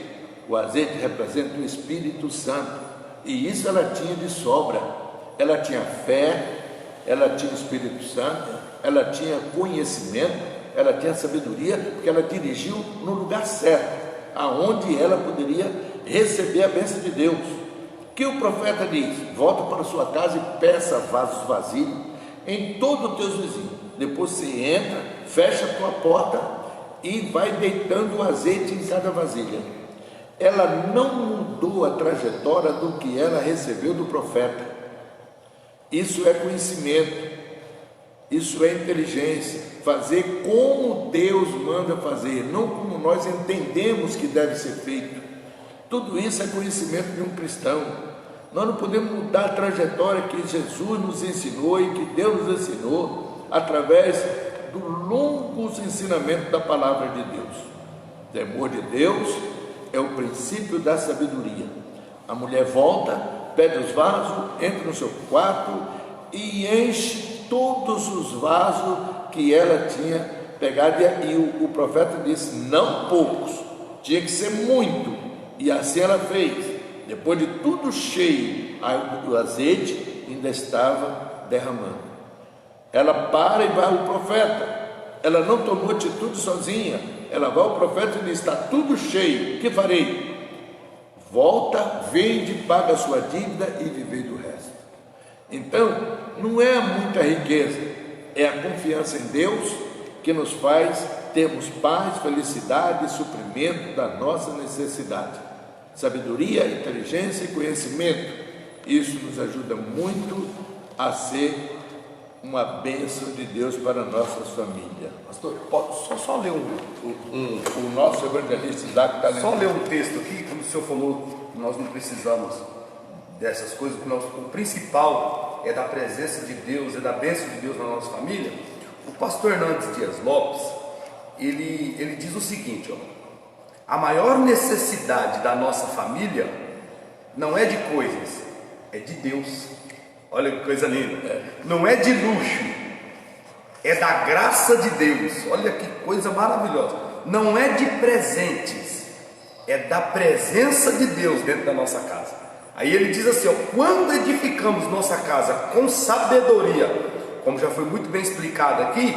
O azeite representa o Espírito Santo, e isso ela tinha de sobra. Ela tinha fé, ela tinha o Espírito Santo, ela tinha conhecimento, ela tinha sabedoria, porque ela dirigiu no lugar certo, aonde ela poderia receber a bênção de Deus. Que o profeta diz: volta para sua casa e peça vasos vazios em todos os teus vizinhos. Depois você entra, fecha a tua porta e vai deitando o azeite em cada vasilha. Ela não mudou a trajetória do que ela recebeu do profeta. Isso é conhecimento, isso é inteligência, fazer como Deus manda fazer, não como nós entendemos que deve ser feito. Tudo isso é conhecimento de um cristão. Nós não podemos mudar a trajetória que Jesus nos ensinou e que Deus nos ensinou através do longo ensinamento da palavra de Deus. O temor de Deus é o princípio da sabedoria. A mulher volta, pega os vasos, entra no seu quarto e enche todos os vasos que ela tinha pegado. E o profeta disse: não poucos, tinha que ser muito. E assim ela fez. Depois de tudo cheio, o azeite ainda estava derramando. Ela para e vai ao profeta. Ela não tomou atitude sozinha. Ela vai ao profeta e diz: está tudo cheio, o que farei? Volta, vende, paga a sua dívida e vivei do resto. Então, não é muita riqueza, é a confiança em Deus que nos faz termos paz, felicidade e suprimento da nossa necessidade. Sabedoria, inteligência e conhecimento, isso nos ajuda muito a ser uma bênção de Deus para nossas famílias. Pastor, pode só ler o nosso evangelista Isaac está lendo. Só ler um texto aqui, como o senhor falou, nós não precisamos dessas coisas, porque o principal é da presença de Deus, é da bênção de Deus na nossa família. O pastor Hernandes Dias Lopes, ele diz o seguinte, ó: a maior necessidade da nossa família não é de coisas, é de Deus. Olha que coisa linda. Não é de luxo, é da graça de Deus. Olha que coisa maravilhosa. Não é de presentes, é da presença de Deus dentro da nossa casa. Aí ele diz assim, ó: quando edificamos nossa casa com sabedoria, como já foi muito bem explicado aqui,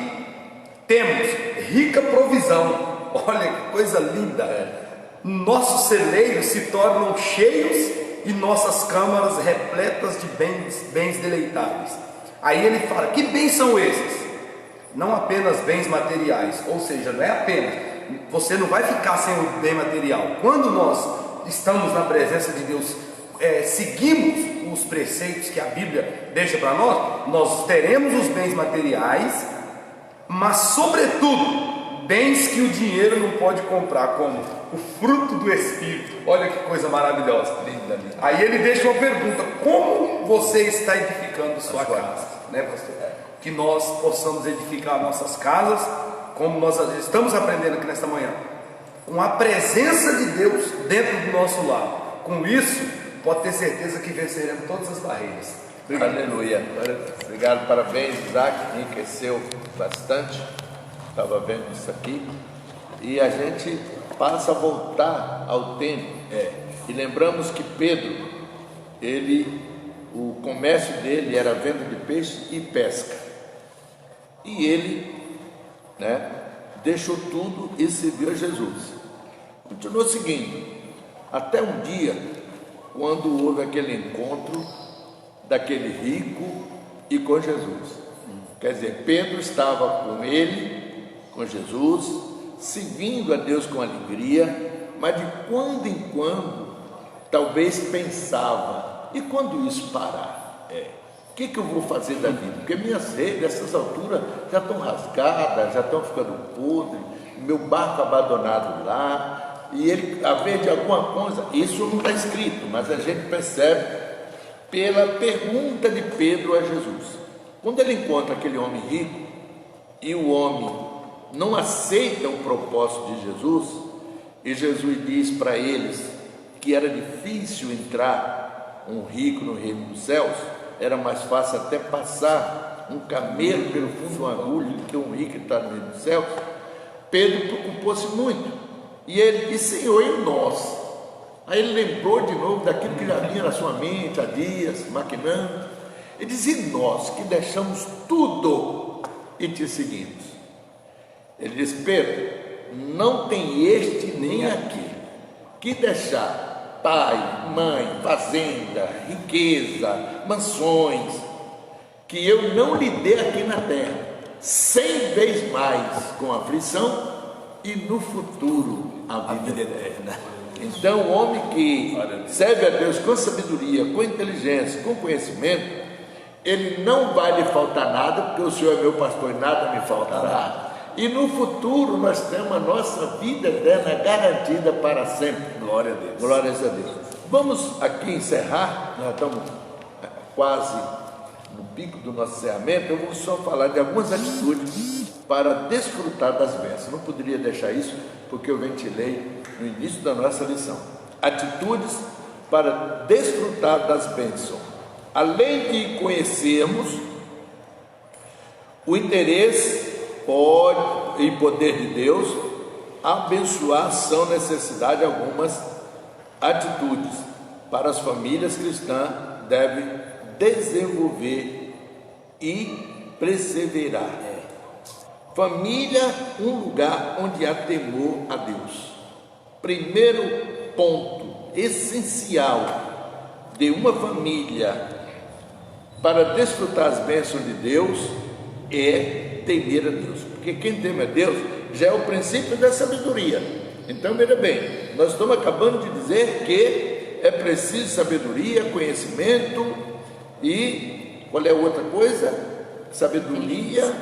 temos rica provisão. Olha que coisa linda. Nossos celeiros se tornam cheios e nossas câmaras repletas de bens deleitáveis. Aí ele fala: que bens são esses? Não apenas bens materiais, ou seja, não é apenas, você não vai ficar sem o bem material. Quando nós estamos na presença de Deus, seguimos os preceitos que a Bíblia deixa para nós, nós teremos os bens materiais, mas sobretudo bens que o dinheiro não pode comprar, como o fruto do Espírito. Olha que coisa maravilhosa. Linda, linda. Aí ele deixa uma pergunta: como você está edificando sua casa? Né, pastor? Que nós possamos edificar nossas casas, como nós estamos aprendendo aqui nesta manhã, com a presença de Deus dentro do nosso lar. com isso, pode ter certeza que venceremos todas as barreiras. Aleluia. Obrigado, parabéns, Isaac, enriqueceu bastante. Estava vendo isso aqui. E a gente passa a voltar ao tempo. E lembramos que Pedro, o comércio dele era venda de peixe e pesca. E ele, deixou tudo e serviu a Jesus. Continuou seguindo, até um dia, quando houve aquele encontro daquele rico e com Jesus. Quer dizer, Pedro estava com ele, com Jesus, servindo a Deus com alegria, mas de quando em quando, talvez pensava, e quando isso parar? O que eu vou fazer da vida? Porque minhas redes, nessas alturas, já estão rasgadas, já estão ficando podres, meu barco abandonado lá, e ele, a ver de alguma coisa, isso não está escrito, mas a gente percebe pela pergunta de Pedro a Jesus. Quando ele encontra aquele homem rico, e o homem não aceita o propósito de Jesus, e Jesus diz para eles que era difícil entrar um rico no reino dos céus, era mais fácil até passar um camelo pelo fundo de uma agulha do que um rico entrar no reino dos céus. Pedro preocupou-se muito, e ele disse: Senhor, e nós? Aí ele lembrou de novo daquilo que já vinha na sua mente há dias, maquinando. Ele diz: e nós que deixamos tudo e te seguimos? Ele diz: Pedro, não tem este nem aquele que deixar pai, mãe, fazenda, riqueza, mansões, que eu não lhe dê aqui na terra, 100 vezes mais com aflição e no futuro a vida eterna. Então, o homem que serve a Deus com sabedoria, com inteligência, com conhecimento, ele não vai lhe faltar nada, porque o Senhor é meu pastor e nada me faltará. E no futuro nós temos a nossa vida eterna garantida para sempre. Glória a Deus. Glórias a Deus. Vamos aqui encerrar, nós estamos quase no pico do nosso encerramento. Eu vou só falar de algumas atitudes para desfrutar das bênçãos. Não poderia deixar isso, porque eu ventilei no início da nossa lição. Atitudes para desfrutar das bênçãos. Além de conhecermos o interesse e poder de Deus, abençoar são necessidade algumas atitudes para as famílias cristãs devem desenvolver e perseverar. Família, um lugar onde há temor a Deus. Primeiro ponto essencial de uma família para desfrutar as bênçãos de Deus é temer a Deus, porque quem teme a Deus já é o princípio da sabedoria. Então, veja bem, nós estamos acabando de dizer que é preciso sabedoria, conhecimento e qual é a outra coisa? Sabedoria,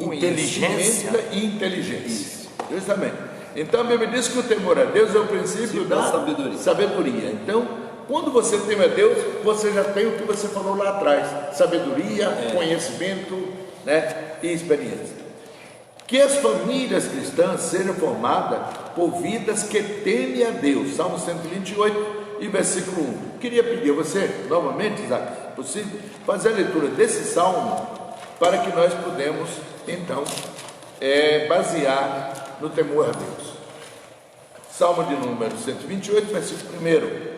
inteligência e inteligência. Justamente. Então a Bíblia diz que o temor a Deus é o princípio da sabedoria. Então, quando você teme a Deus, você já tem o que você falou lá atrás: sabedoria, conhecimento, e experiência. Que as famílias cristãs sejam formadas por vidas que temem a Deus. Salmo 128 e versículo 1. Queria pedir a você, novamente, Isaac, se possível, fazer a leitura desse salmo, para que nós podemos, então, basear no temor a Deus. Salmo de número 128, versículo 1.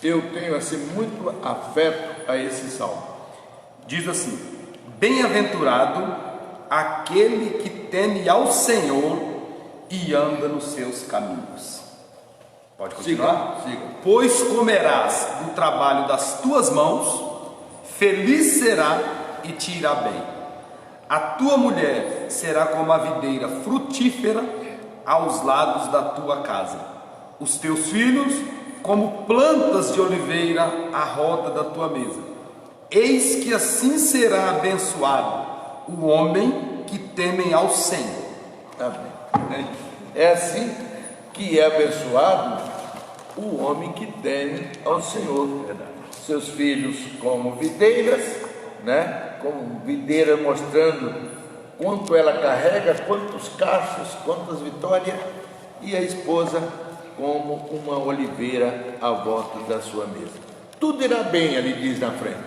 Eu tenho assim muito afeto a esse salmo. Diz assim: bem-aventurado aquele que teme ao Senhor e anda nos seus caminhos. Pode continuar? Siga. Pois comerás do trabalho das tuas mãos, feliz será e te irá bem. A tua mulher será como a videira frutífera aos lados da tua casa, os teus filhos como plantas de oliveira à roda da tua mesa. Eis que assim será abençoado o homem que teme ao Senhor. Amém. É assim que é abençoado o homem que teme ao Senhor. Seus filhos como videiras, como videira, mostrando quanto ela carrega, quantos cachos, quantas vitórias, e a esposa como uma oliveira à volta da sua mesa. Tudo irá bem, ele diz na frente.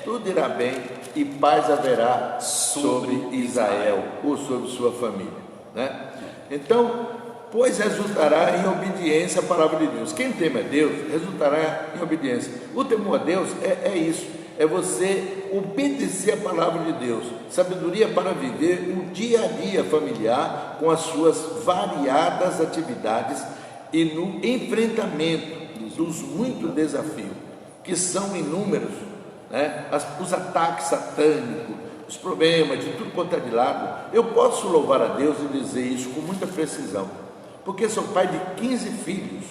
Tudo irá bem e paz haverá sobre Israel ou sobre sua família, né? Então, pois resultará em obediência à palavra de Deus. Quem teme a Deus resultará em obediência. O temor a Deus é isso, é você obedecer a palavra de Deus, sabedoria para viver o dia a dia familiar com as suas variadas atividades e no enfrentamento dos muitos desafios, que são inúmeros, né? Os ataques satânicos, os problemas de tudo quanto é de lado. Eu posso louvar a Deus e dizer isso com muita precisão, porque sou pai de 15 filhos,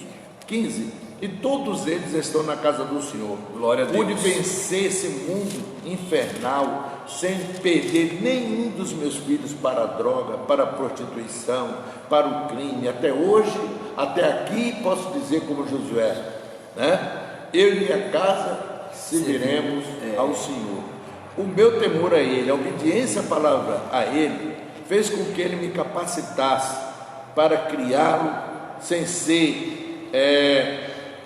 15, e todos eles estão na casa do Senhor. Glória a Deus. Pude vencer esse mundo infernal sem perder nenhum dos meus filhos para a droga, para a prostituição, para o crime. Até hoje, até aqui, posso dizer como Josué, né? Eu e minha casa serviremos ao Senhor. O meu temor a Ele, a obediência à palavra a Ele, fez com que Ele me capacitasse para criá-lo sem ser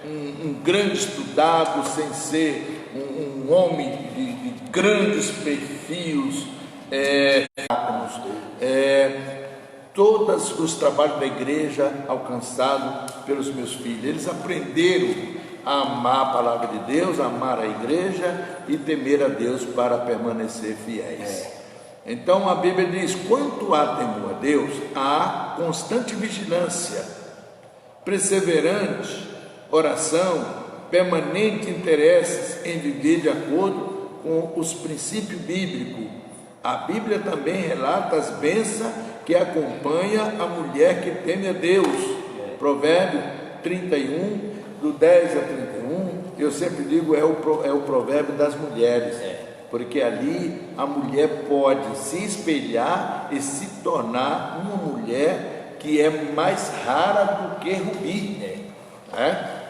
um grande estudado, sem ser um homem de grandes perfis, todos os trabalhos da igreja alcançados pelos meus filhos. Eles aprenderam a amar a palavra de Deus, a amar a igreja e temer a Deus para permanecer fiéis. Então a Bíblia diz: quanto há temor a Deus, há constante vigilância, perseverante oração, permanente interesse em viver de acordo com os princípios bíblicos. A Bíblia também relata as bênçãos que acompanha a mulher que teme a Deus. Provérbio 31, do 10 a 31, eu sempre digo, é o provérbio das mulheres, porque ali a mulher pode se espelhar e se tornar uma mulher que é mais rara do que rubi,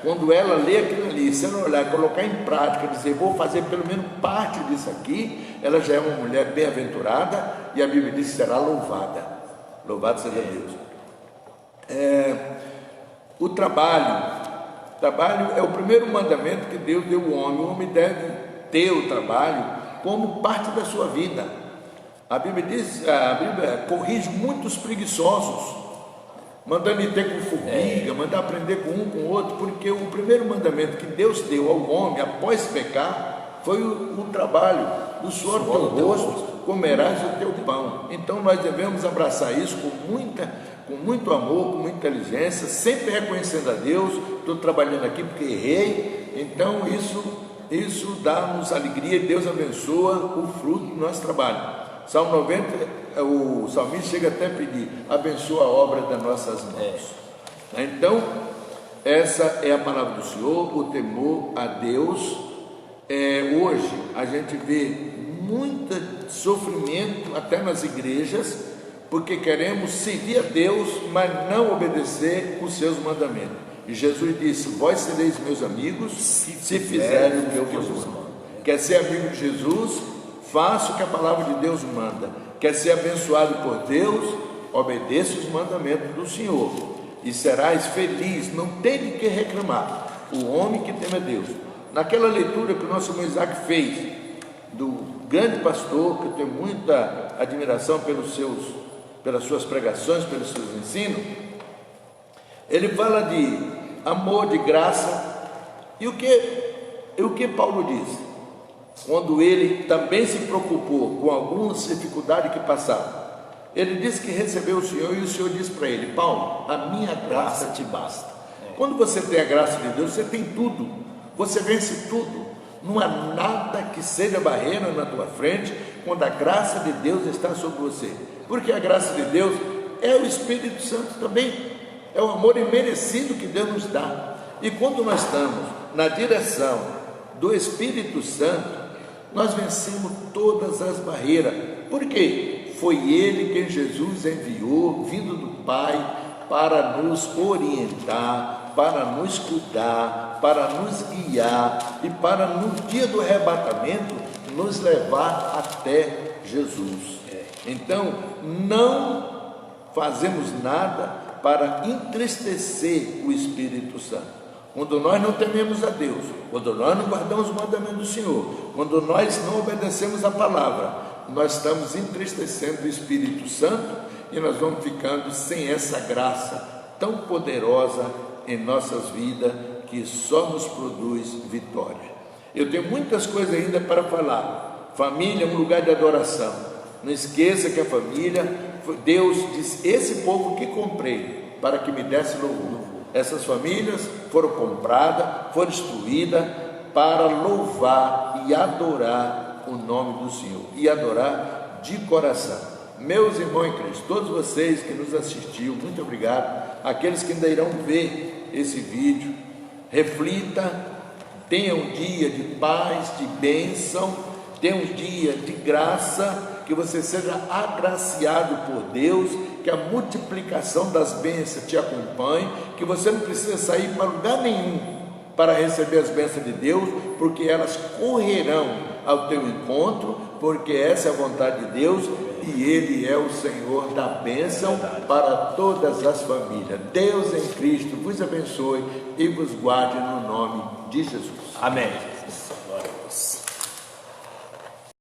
Quando ela lê aquilo ali, se ela olhar, colocar em prática, dizer, vou fazer pelo menos parte disso aqui, ela já é uma mulher bem-aventurada, e a Bíblia diz que será louvada. Louvado seja Deus. O trabalho é o primeiro mandamento que Deus deu ao homem. O homem deve ter o trabalho como parte da sua vida. A Bíblia corrige muitos preguiçosos, mandando ir ter com formiga, mandar aprender com um com o outro, porque o primeiro mandamento que Deus deu ao homem após pecar foi o trabalho. Do suor do teu rosto comerás o teu pão. Então nós devemos abraçar isso com muito amor, com muita inteligência, sempre reconhecendo a Deus. Estou trabalhando aqui porque errei, então isso dá-nos alegria e Deus abençoa o fruto do nosso trabalho. Salmo 90, o salmista chega até a pedir: abençoa a obra das nossas mãos. Então, essa é a palavra do Senhor, o temor a Deus. Hoje a gente vê muito sofrimento até nas igrejas, porque queremos servir a Deus, mas não obedecer os seus mandamentos. E Jesus disse: vós sereis meus amigos se fizerem o que eu vos mando. Quer ser amigo de Jesus? Faça o que a palavra de Deus manda. Quer ser abençoado por Deus? Obedeça os mandamentos do Senhor e serás feliz, não tem de que reclamar. O homem que teme a Deus. Naquela leitura que o nosso irmão Isaac fez, do grande pastor, que eu tenho muita admiração pelas suas pregações, pelos seus ensinos, ele fala de amor, de graça. E o que Paulo diz? Quando ele também se preocupou com algumas dificuldades que passava, ele disse que recebeu o Senhor, e o Senhor disse para ele: Paulo, a minha graça te basta. Quando você tem a graça de Deus, você tem tudo, você vence tudo. Não há nada que seja barreira na tua frente quando a graça de Deus está sobre você, porque a graça de Deus é o Espírito Santo também, é o amor imerecido que Deus nos dá. E quando nós estamos na direção do Espírito Santo, nós vencemos todas as barreiras. Por quê? Foi Ele quem Jesus enviou, vindo do Pai, para nos orientar, para nos cuidar, para nos guiar e para, no dia do arrebatamento, nos levar até Jesus. Então, não fazemos nada para entristecer o Espírito Santo. Quando nós não tememos a Deus, quando nós não guardamos o mandamento do Senhor, quando nós não obedecemos a palavra, nós estamos entristecendo o Espírito Santo e nós vamos ficando sem essa graça tão poderosa em nossas vidas, que só nos produz vitória. Eu tenho muitas coisas ainda para falar. Família é um lugar de adoração. Não esqueça que a família, Deus disse: esse povo que comprei para que me desse louvor. Essas famílias foram compradas, foram instruídas para louvar e adorar o nome do Senhor, e adorar de coração. Meus irmãos em Cristo, todos vocês que nos assistiram, muito obrigado. Aqueles que ainda irão ver esse vídeo, reflita, tenha um dia de paz, de bênção, tenha um dia de graça, que você seja agraciado por Deus, que a multiplicação das bênçãos te acompanhe, que você não precisa sair para lugar nenhum para receber as bênçãos de Deus, porque elas correrão ao teu encontro, porque essa é a vontade de Deus, e Ele é o Senhor da bênção para todas as famílias. Deus em Cristo vos abençoe e vos guarde no nome de Jesus. Amém.